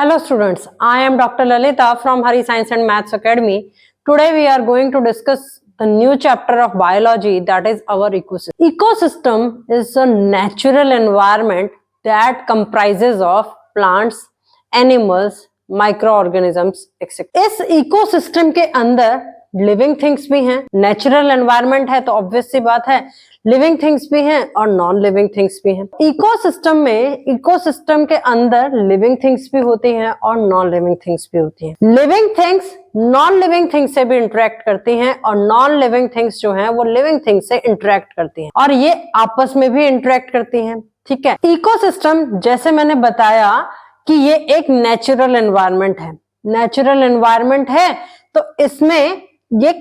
Hello students, I am Dr. Lalita from Hari Science and Maths Academy. Today we are going to discuss the new chapter of biology, that is our ecosystem. Ecosystem is a natural environment that comprises of plants, animals, microorganisms, etc. इस ecosystem के अंदर living things भी हैं, natural environment है तो obvious सी बात है living things भी हैं और नॉन लिविंग थिंग्स भी हैं। इकोसिस्टम में इकोसिस्टम के अंदर लिविंग थिंग्स भी होती हैं और नॉन लिविंग थिंग्स भी होती हैं। Living things non living things से भी इंटरेक्ट करती हैं और नॉन लिविंग थिंग्स जो हैं वो लिविंग थिंग्स से इंटरेक्ट करती हैं और ये आपस में भी इंटरेक्ट करती हैं। ठीक है, इकोसिस्टम जैसे मैंने बताया कि ये एक नेचुरल एनवायरनमेंट है। नेचुरल एनवायरनमेंट है तो इसमें ये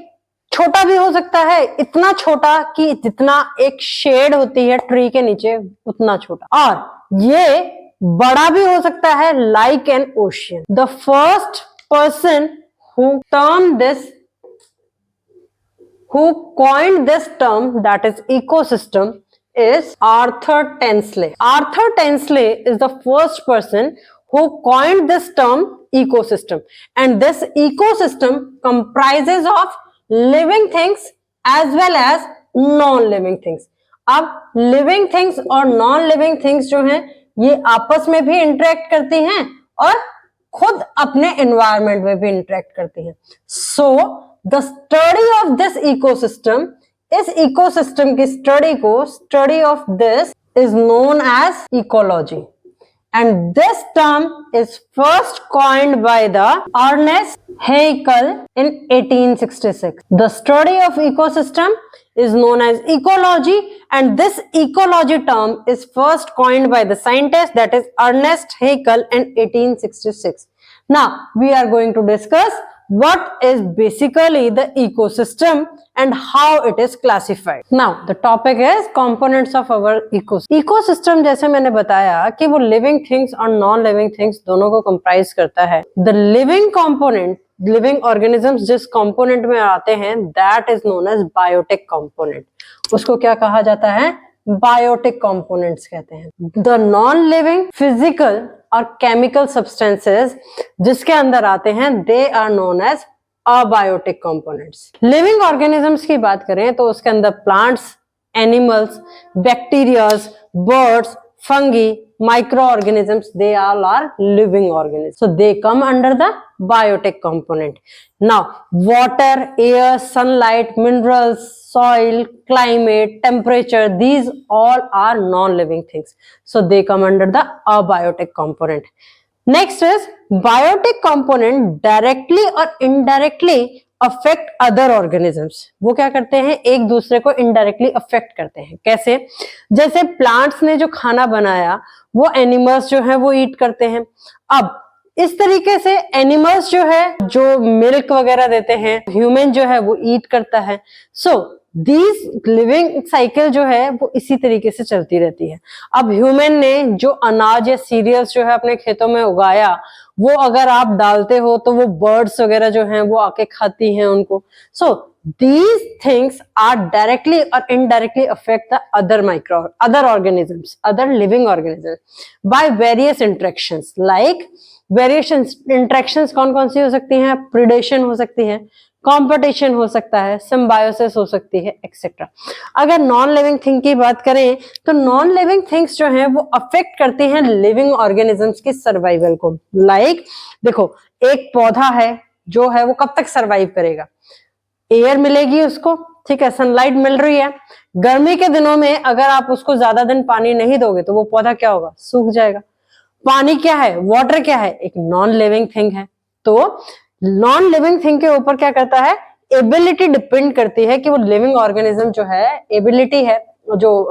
छोटा भी हो सकता है, इतना छोटा कि जितना एक शेड होती है ट्री के नीचे उतना छोटा, और ये बड़ा भी हो सकता है like an ocean. The first person who coined this term, that is ecosystem, is Arthur Tansley. Arthur Tansley is the first person who coined this term ecosystem, and this ecosystem comprises of living things as well as non-living things. अब living things और non-living things जो हैं ये आपस में भी interact करती हैं और खुद अपने environment में भी interact करती हैं। So the study of this ecosystem, इस ecosystem की study of this is known as ecology. And this term is first coined by the Ernest Haeckel in 1866. The study of ecosystem is known as ecology, and this ecology term is first coined by the scientist, that is Ernest Haeckel in 1866. Now we are going to discuss what is basically the ecosystem and how it is classified. Now the topic is components of our ecosystem. Ecosystem जैसे मैंने बताया कि वो living things और non living things दोनों को comprise करता है। The living component, living organisms जिस component में आते हैं, that is known as biotic component. उसको क्या कहा जाता है? Biotic components कहते हैं। The non living physical और chemical substances जिसके अंदर आते हैं, they are known as abiotic components. Living organisms की बात करें तो उसके अंदर plants, animals, bacteria, birds, fungi, microorganisms, they all are living organisms. So they come under the biotic component. Now water, air, sunlight, minerals, soil, climate, temperature, these all are non-living things. So they come under the abiotic component. Next is biotic component directly or indirectly affect other organisms. वो क्या करते हैं? एक दूसरे को indirectly affect करते हैं। कैसे? जैसे plants ने जो खाना बनाया वो animals जो है वो eat करते हैं। अब इस तरीके से एनिमल्स जो है जो मिल्क वगैरह देते हैं, ह्यूमन जो है वो ईट करता है। सो दिस लिविंग साइकिल जो है वो इसी तरीके से चलती रहती है। अब ह्यूमन ने जो अनाज या सीरियल्स जो है अपने खेतों में उगाया वो अगर आप डालते हो तो वो बर्ड्स वगैरह जो हैं वो आके खाती हैं उनको। सो these things are directly or indirectly affect the other organisms, other living organisms by various interactions. Like various interactions कौन कौन सी हो सकती हैं? प्रिडेशन हो सकती है, कंपटीशन हो सकता है, सिम्बायोसिस हो सकती है, एक्सेट्रा। अगर नॉन लिविंग थिंग की बात करें तो नॉन लिविंग थिंग्स जो हैं वो अफेक्ट करती हैं लिविंग ऑर्गेनिजम्स की सर्वाइवल को। लाइक देखो, एक पौधा है जो है वो कब तक सर्वाइव करेगा? एयर मिलेगी उसको, ठीक है, सनलाइट मिल रही है। गर्मी के दिनों में अगर आप उसको ज्यादा दिन पानी नहीं दोगे तो वो पौधा क्या होगा? सूख जाएगा। पानी क्या है? वाटर क्या है? एक नॉन लिविंग थिंग है। तो नॉन लिविंग थिंग के ऊपर क्या करता है? एबिलिटी डिपेंड करती है कि वो लिविंग ऑर्गेनिज्म जो है, एबिलिटी है, जो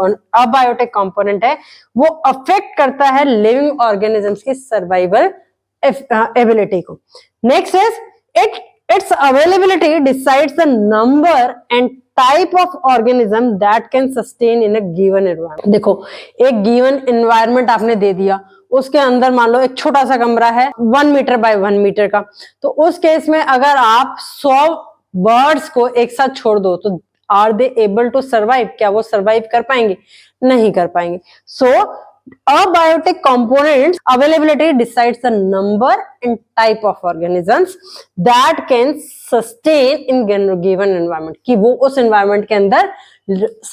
अबायोटिक कंपोनेंट है वो अफेक्ट करता है लिविंग ऑर्गेनिजम्स की सर्वाइवल एबिलिटी को। Next is its availability decides the number and type of organism that can sustain in a given environment. देखो, एक given environment आपने दे दिया, उसके अंदर मान लो एक छोटा सा कमरा है 1 मीटर बाय 1 मीटर का, तो उस केस में अगर आप 100 बर्ड्स को एक साथ छोड़ दो तो are they able to survive? क्या वो सर्वाइव कर पाएंगे? नहीं कर पाएंगे। सो Abiotic components availability decides the number and type of organisms that can sustain in given environment, कि वो उस environment के अंदर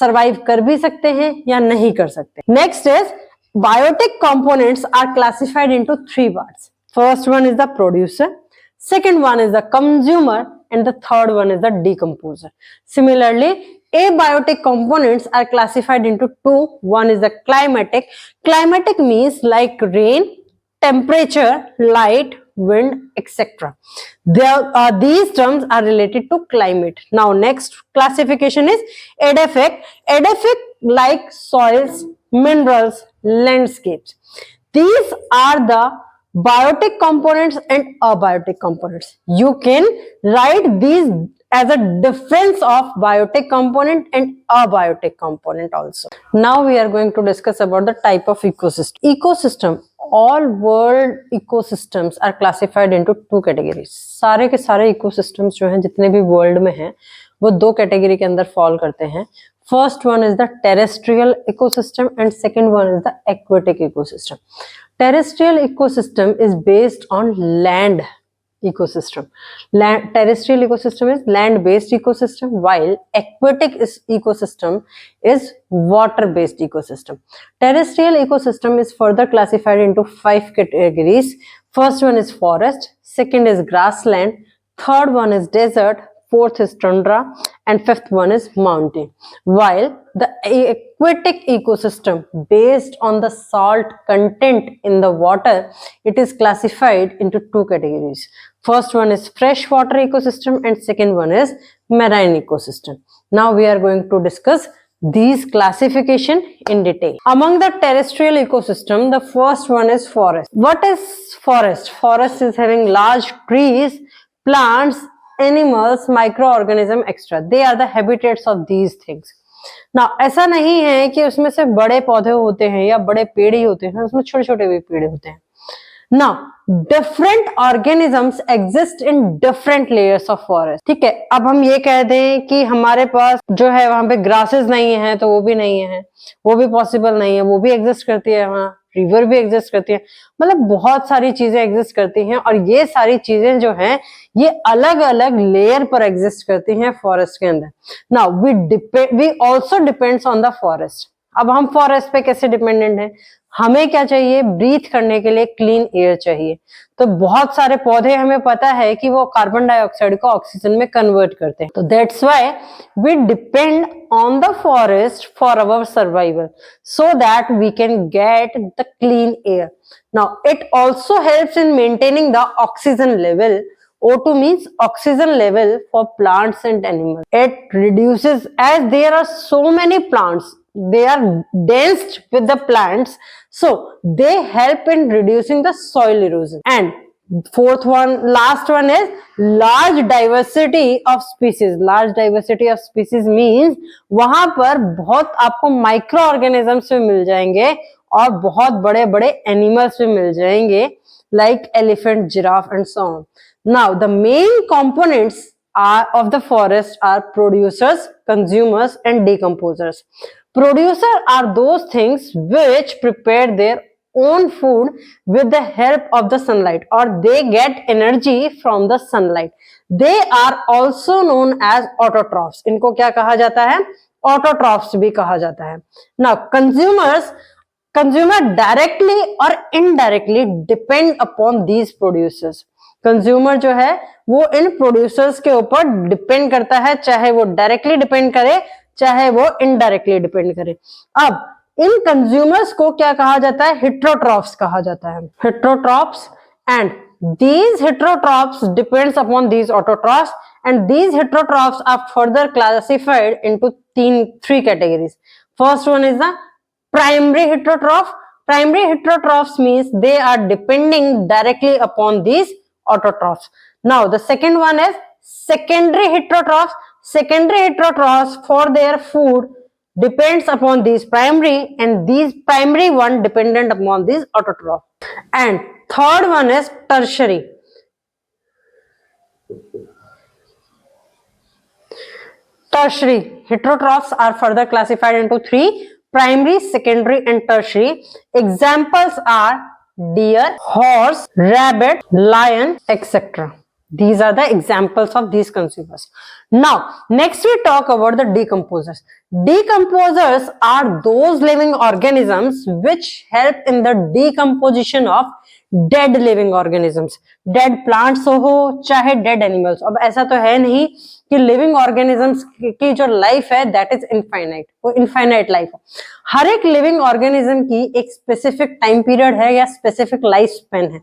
survive कर भी सकते हैं या नहीं कर सकते. Next is biotic components are classified into three parts. First one is the producer, second one is the consumer, and the third one is the decomposer. Similarly, abiotic components are classified into two. One is the climatic. Climatic means like rain, temperature, light, wind, etc. These terms are related to climate. Now next classification is edaphic. Edaphic like soils, minerals, landscapes. These are the biotic components and abiotic components. You can write these as a difference of biotic component and abiotic component also. Now we are going to discuss about the type of ecosystem. Ecosystem, all world ecosystems are classified into two categories. सारे के सारे ecosystems जो हैं जितने भी world में हैं वो दो category के अंदर fall करते हैं. First one is the terrestrial ecosystem and second one is the aquatic ecosystem. Terrestrial ecosystem is based on land ecosystem. Terrestrial ecosystem is land-based ecosystem, while aquatic ecosystem is water-based ecosystem. Terrestrial ecosystem is further classified into 5 categories. First one is forest, second is grassland, third one is desert, fourth is tundra, and fifth one is mountain. While the aquatic ecosystem based on the salt content in the water, it is classified into two categories. First one is freshwater ecosystem and second one is marine ecosystem. Now we are going to discuss these classification in detail. Among the terrestrial ecosystem, the first one is forest. What is forest? Forest is having large trees, plants, animals, microorganism, etc. They are the habitats of these things. Now ऐसा नहीं है कि उसमें से बड़े पौधे होते हैं या बड़े पेड़ ही होते हैं, उसमें छोटे छोटे भी पेड़ होते हैं. Now different organisms exist in different layers of forest. ठीक है, अब हम ये कह दें कि हमारे पास जो है वहां पे ग्रासेस नहीं है तो वो भी नहीं है, वो भी पॉसिबल नहीं है, वो भी एग्जिस्ट करती है, वहां रिवर भी एग्जिस्ट करती है, मतलब बहुत सारी चीजें एग्जिस्ट करती हैं और ये सारी चीजें जो हैं ये अलग अलग लेयर पर एग्जिस्ट करती हैं फॉरेस्ट के अंदर. Now we also depends on the forest. अब हम फॉरेस्ट पे कैसे डिपेंडेंट हैं? हमें क्या चाहिए? ब्रीथ करने के लिए क्लीन एयर चाहिए. तो बहुत सारे पौधे हमें पता है कि वो कार्बन डाइऑक्साइड को ऑक्सीजन में कन्वर्ट करते हैं. तो that's why we depend on the forest for our survival so that we can get the clean air. Now it also helps in maintaining the oxygen level. O2 means oxygen level for plants and animals. It reduces, as there are so many plants, they are dense with the plants, so they help in reducing the soil erosion. And fourth one, last one is large diversity of species. Large diversity of species means वहां पर बहुत आपको micro organisms भी मिल जाएंगे और बहुत बड़े बड़े एनिमल्स भी मिल जाएंगे like elephant, giraffe and so on. Now the main components of the forest are producers, consumers and decomposers. Producers are those things which prepare their own food with the help of the sunlight, or they get energy from the sunlight. They are also known as autotrophs. इनको क्या कहा जाता है? Autotrophs भी कहा जाता है. Now consumer directly or indirectly depend upon these producers. Consumer जो है वो इन प्रोड्यूसर्स के ऊपर डिपेंड करता है, चाहे वो डायरेक्टली डिपेंड करे चाहे वो इनडायरेक्टली डिपेंड करे. अब इन कंज्यूमर्स को क्या कहा जाता है? हेट्रोट्रॉफ्स कहा जाता है. Heterotrophs, and these heterotrophs depends upon these autotrophs, and these heterotrophs are further classified into three categories. First one is the primary heterotroph. Primary heterotrophs means they are depending directly upon these autotrophs. Now the second one is secondary heterotrophs. Secondary heterotrophs for their food depends upon these primary, and these primary one dependent upon these autotrophs. And third one is tertiary. Tertiary heterotrophs are further classified into three. primary, secondary and tertiary. Examples are deer, horse, rabbit, lion, etc. These are the examples of these consumers. Now, next we talk about the decomposers. Decomposers are those living organisms which help in the decomposition of dead living organisms, dead plants हो चाहे dead animals. अब ऐसा तो है नहीं कि living organisms की जो लाइफ है दैट इज इनफाइनाइट, वो इनफाइनाइट लाइफ है. हर एक लिविंग ऑर्गेनिज्म की एक स्पेसिफिक टाइम पीरियड है या स्पेसिफिक लाइफ स्पेन है.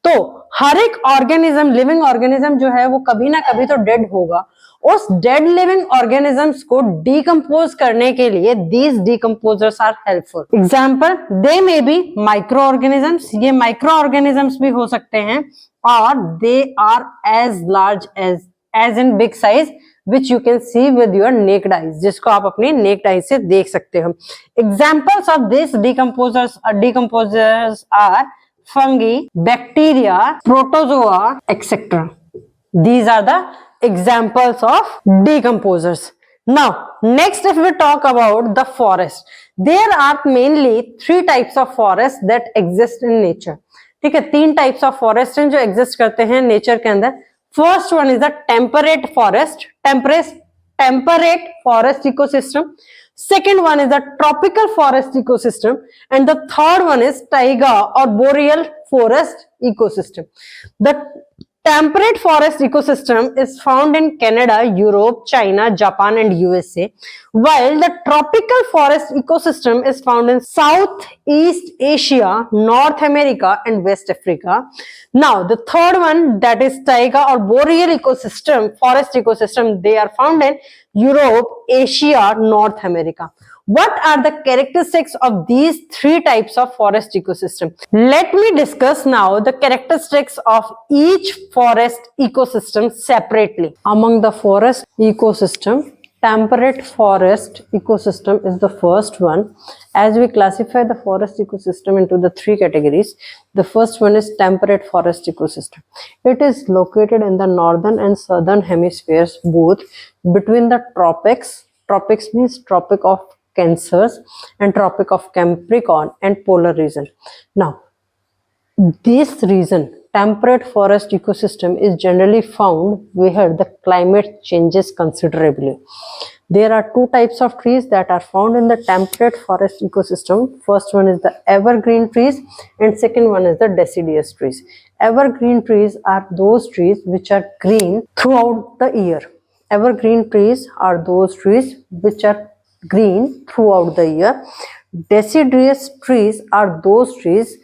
तो हर एक ऑर्गेनिज्म, लिविंग ऑर्गेनिज्म जो है वो कभी ना कभी तो डेड होगा. उस डेड लिविंग ऑर्गेनिजम्स को डिकम्पोज करने के लिए these decomposers are helpful. Example, they may be micro organisms, ये माइक्रो ऑर्गेनिजम्स भी हो सकते हैं, और they are as large as in big size which you can see with your naked eyes, जिसको आप अपनी naked eyes से देख सकते हो. Examples of these decomposers are fungi, bacteria, protozoa, etc. These are the examples of decomposers. Now, next if we talk about the forest, there are mainly 3 types of forests that exist in nature. ठीक है, 3 types of forest हैं जो exist करते हैं nature के अंदर. First one is the temperate forest ecosystem. Second one is the tropical forest ecosystem, and the third one is taiga or boreal forest ecosystem. The temperate forest ecosystem is found in Canada, Europe, China, Japan and USA, while the tropical forest ecosystem is found in Southeast Asia, North America and West Africa. Now, the third one, that is taiga or boreal forest ecosystem, they are found in Europe, Asia, North America. What are the characteristics of these 3 types of forest ecosystem? Let me discuss now the characteristics of each forest ecosystem separately. Among the forest ecosystem, temperate forest ecosystem is the first one. As we classify the forest ecosystem into the 3 categories, the first one is temperate forest ecosystem. It is located in the northern and southern hemispheres, both between the tropics. Tropics means Tropic of Cancer and Tropic of Capricorn and polar region. Now, this region, temperate forest ecosystem, is generally found where the climate changes considerably. There are 2 types of trees that are found in the temperate forest ecosystem. First one is the evergreen trees and second one is the deciduous trees. Evergreen trees are those trees which are green throughout the year. Evergreen trees are those trees which are green throughout the year. Deciduous trees are those trees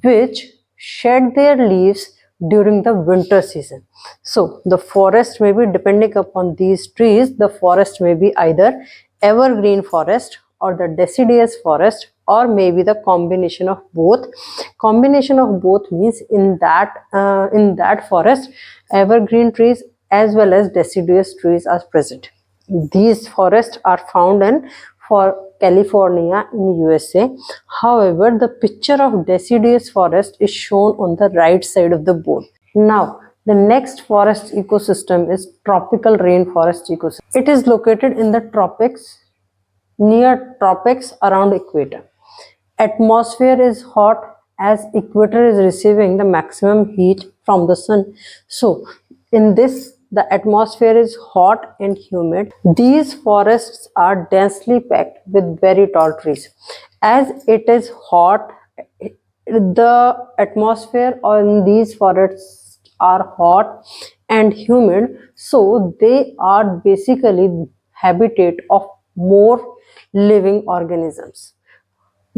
which shed their leaves during the winter season. So the forest may be, depending upon these trees, the forest may be either evergreen forest or the deciduous forest, or maybe the combination of both. Combination of both means in that forest evergreen trees as well as deciduous trees are present. These forests are found in California in USA. However, the picture of deciduous forest is shown on the right side of the board. Now, the next forest ecosystem is tropical rainforest ecosystem. It is located in the tropics, near tropics around equator. Atmosphere is hot as equator is receiving the maximum heat from the sun. So, in this, the atmosphere is hot and humid. These forests are densely packed with very tall trees. As it is hot, the atmosphere on these forests are hot and humid, so they are basically habitat of more living organisms,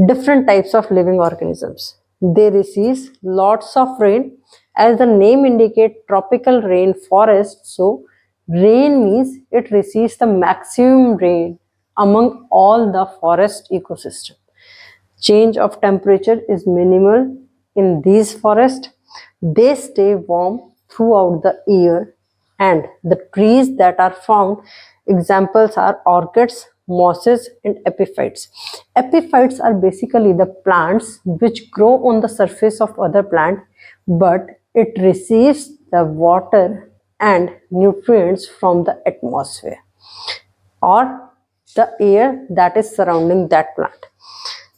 different types of living organisms. They receive lots of rain. As the name indicates, tropical rainforest, so rain means it receives the maximum rain among all the forest ecosystem. Change of temperature is minimal in these forests. They stay warm throughout the year, and the trees that are found, examples are orchids, mosses and epiphytes. Epiphytes are basically the plants which grow on the surface of other plant, but it receives the water and nutrients from the atmosphere. Or the air that is surrounding that plant.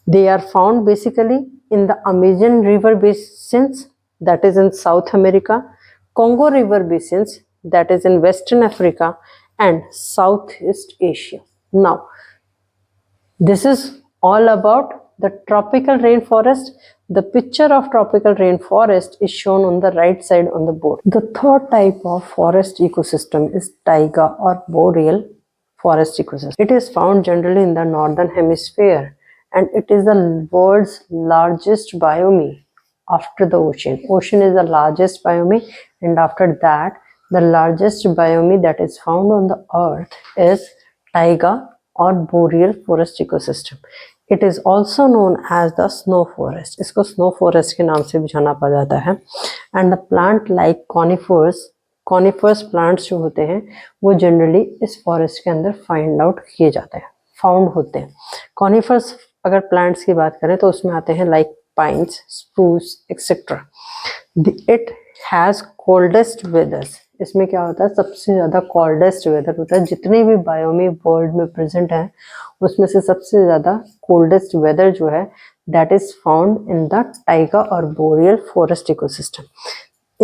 They are found basically in the Amazon River basins, that is in South America, Congo River basins, that is in Western Africa, and Southeast Asia. Now, this is all about the tropical rainforest. The picture of tropical rainforest is shown on the right side on the board. The third type of forest ecosystem is taiga or boreal forest ecosystem. It is found generally in the northern hemisphere, and it is the world's largest biome after the ocean. Ocean is the largest biome, and after that, the largest biome that is found on the earth is taiga or boreal forest ecosystem. It is also known as the snow forest. इसको snow forest के नाम से भी जाना पड़ जाता है. And the plant like conifers plants जो होते हैं वो generally इस forest के अंदर find out किए जाते हैं, found होते हैं. Conifers अगर plants की बात करें तो उसमें आते हैं like pines, spruce, etc. It has coldest weathers. इसमें क्या होता है, सबसे ज्यादा कोल्डेस्ट वेदर होता है. जितने भी बायोमी वर्ल्ड में प्रेजेंट है उसमें से सबसे ज्यादा कोल्डेस्ट वेदर जो है that is found in the taiga और boreal forest ecosystem.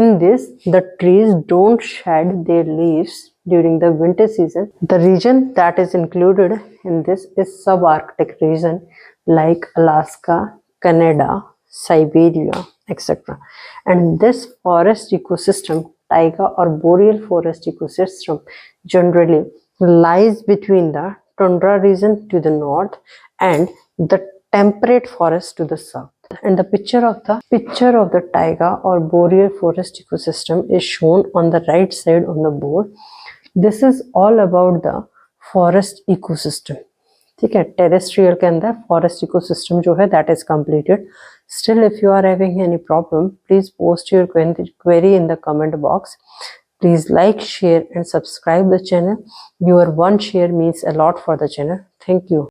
In this, the trees don't shed their leaves during the winter season. The region that is included in this is subarctic region like Alaska, Canada, Siberia, etc. And this forest ecosystem, taiga or boreal forest ecosystem, generally lies between the tundra region to the north and the temperate forest to the south. And the picture of the taiga or boreal forest ecosystem is shown on the right side on the board. This is all about the forest ecosystem. ठीक है, terrestrial के अंदर forest ecosystem जो है that is completed. Still if you are having any problem please post your query in the comment box. Please like, share and subscribe the channel. Your one share means a lot for the channel. Thank you.